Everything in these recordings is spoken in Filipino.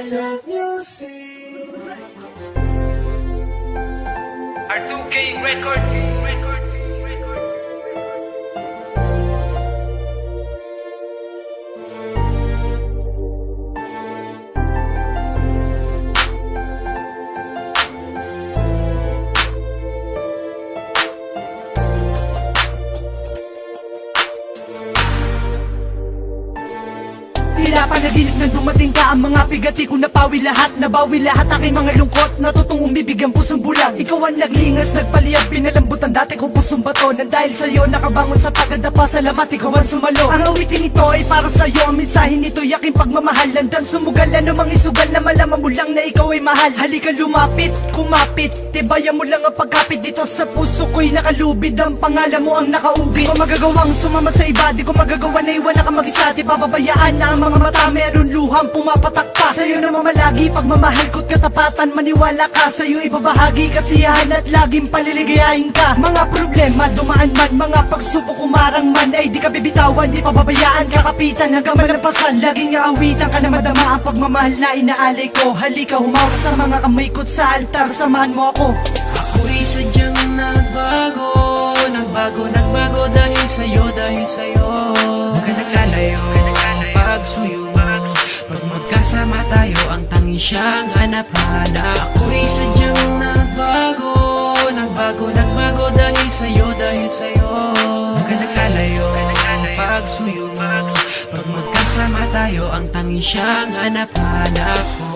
love music. R2K Records. Tila panaginip nang dumating ka. Ang mga pigati ko napawi lahat. Nabawi lahat aking mga lungkot. Natutong umibig ang pusong bulang. Ikaw ang naglingas, nagpaliyab, pinalambot ang dati kong pusong bato. Nang dahil sa'yo nakabangon sa pagkadapa. Salamat, ikaw ang sumalo. Ang awiting ito ay para sa'yo. Ang mensahe nito yaking pagmamahal. Landang sumugal, anumang isugal na malaman mo lang na ikaw ay mahal. Halika lumapit, kumapit, tibayan mo lang ang pagkapit. Dito sa puso ko'y nakalubid. Ang pangalan mo ang nakaugit. Di ko magagawang sumama sa iba. Di ko magagawa na iwan na ka mag-isa. Di bababayaan na ang mga mata, meron luhang pumapatak pa. Sa'yo naman malagi, pagmamahal ko't katapatan. Maniwala ka, sa'yo ibabahagi kasiyahan at laging paliligayahin ka. Mga problema dumaan man, mga pagsubok umarang man, ay di ka bibitawan, di pababayaan, kakapitan hanggang malampasan. Laging aawitan ka na madama ang pagmamahal na inaalay ko. Halika humawak sa mga kamay ko't sa altar, samahan mo ako. Ako'y sadyang nagbago, nagbago dahil sa'yo, Huwag ka naglalayo, pagsuyo mo. Pag magkasama tayo, ang tanging siyang hanap-hanap. Ako'y sadyang nagbago dahil sa'yo, Huwag ka naglalayo, pagsuyo mo. Pag magkasama tayo, ang tanging siyang hanap-hanap ko.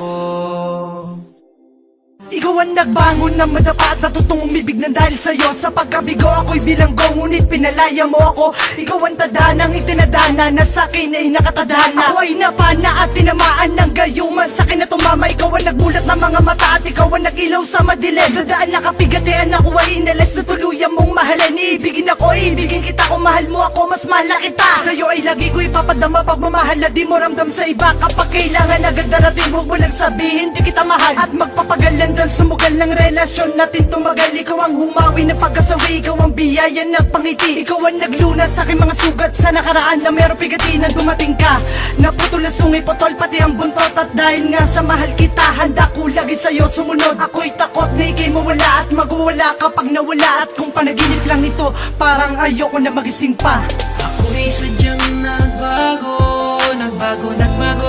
Ikaw ang nagbangon ng madapa at natutong umibig ng dahil sa'yo. Sa pagkabigo ako'y bilanggo, ngunit pinalaya mo ako. Ikaw ang tadanang itinadana na sa'kin ay nakatadhana. Ako ay napana at tinamaan ng gayuman, sa'kin na tumama. Ikaw ang nagbulat ng mga mata at ikaw ang nag-ilaw sa madilim. Sa daan nakapigatian ako ay inalis na tuluyan mong mahalin. Iibigin ako, iibigin kita, kung mahal mo ako, mas mahal na kita. Sa'yo ay lagi ko ipapadama pagmamahal na di mo ramdam sa iba. Kapag kailangan agad darating, huwag mo lang sabihin di kita mahal. At magpapagalan sumugal ng relasyon natin tumagal. Ikaw ang humawi ng pagkasawi, ikaw ang biyaya ng pangiti. Ikaw ang naglunas sa aking mga sugat sa nakaraan na meron pigati na dumating ka. Naputol na sungay, potol pati ang buntot. At dahil nga sa mahal kita, handa ko lagi sa'yo sumunod. Ako'y takot na ikay mawala at magwawala kapag nawala. At kung panaginip lang ito, parang ayoko na magising pa. Ako'y sadyang nagbago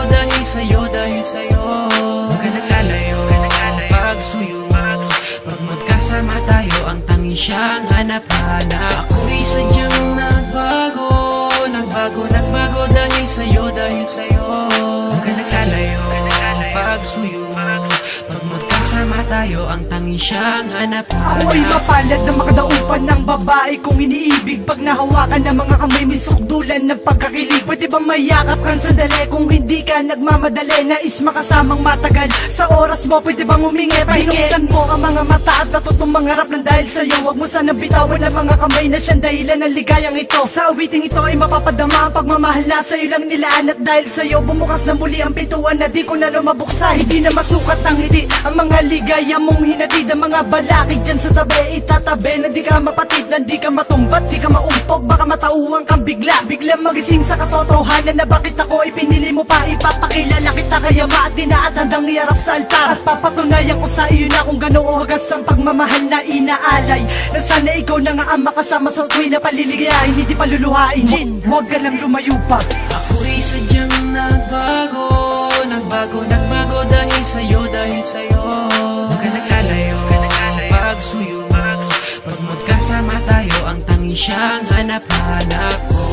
dahil sa'yo, Huwag ka naglalayo, pagsuyo mo. Pag magkasama tayo, ang tanging siyang hanap-hanap. Ako'y sadyang nagbago dahil sa'yo, Huwag ka naglalayo, pagsuyo mo. Pag magkasama tayo, ang tanging siyang hanap-hanap. Ako ay mapalad na makadaupan ng babae kong iniibig. Pag nahawakan ng mga kamay, may sukdulan ng pagkakilig. Pwede ba mayakap kang sandali kung hindi ka nagmamadali? Nais makasamang matagal sa oras mo, pwede bang humingi? Pahinuksan mo ang mga mata at natutong mangarap ng dahil sa'yo. Huwag mo sanang bitawan ang mga kamay na siyang dahilan ng ligayang ito. Sa awiting ito ay mapapadama ang pagmamahal na sa'yo lang nilaan. At dahil sa'yo bumukas na muli ang pintuan na di ko na mabuksa. Hindi na masukat ang ngiti, ang mga ligaya mong hinatid. Ang mga balakid dyan sa tabi, itatabi na di ka mapatid, na di ka matumbat, di ka maumpog. Baka matauhan kang bigla magising sa katotohanan na bakit ako ipinili mo pa. Ipapakilala kita kaya maatina at handang iarap sa altar. At papatunayan ko sa iyo na kung gano'ng wagas ang pagmamahal na inaalay. Na sana ikaw na nga ang makasama sa tuwi na paliligayahin, hindi paluluhain. Huwag ka lang lumayo pa. Ako'y sadyang nagbago dahil sa'yo, Huwag ka naglalayo, pagsuyo mo. Pag magkasama tayo, ang tanging siyang hanap-hanap ko.